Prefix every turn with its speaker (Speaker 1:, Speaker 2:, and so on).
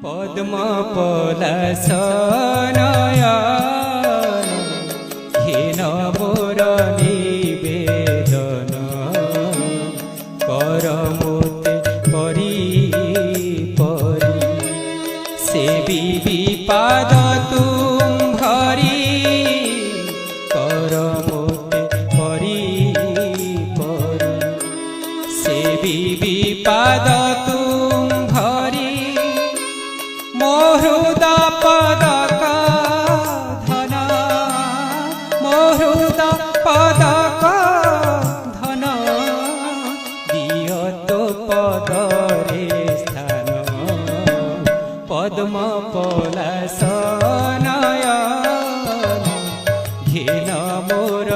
Speaker 1: পদ্ম পলাশনয়ন হীন মোর নিবেদন করমতে পরি পরি সেবি বিপাদ তুম ভরি করমতে পরি পরি সেবি বিপাদ তুম ভরি মোহৃদ পদক ধন মোহৃদ পদক ধন দিয়ত পদরে স্থান পদ্ম পলাশনয়ন ঘিন মোর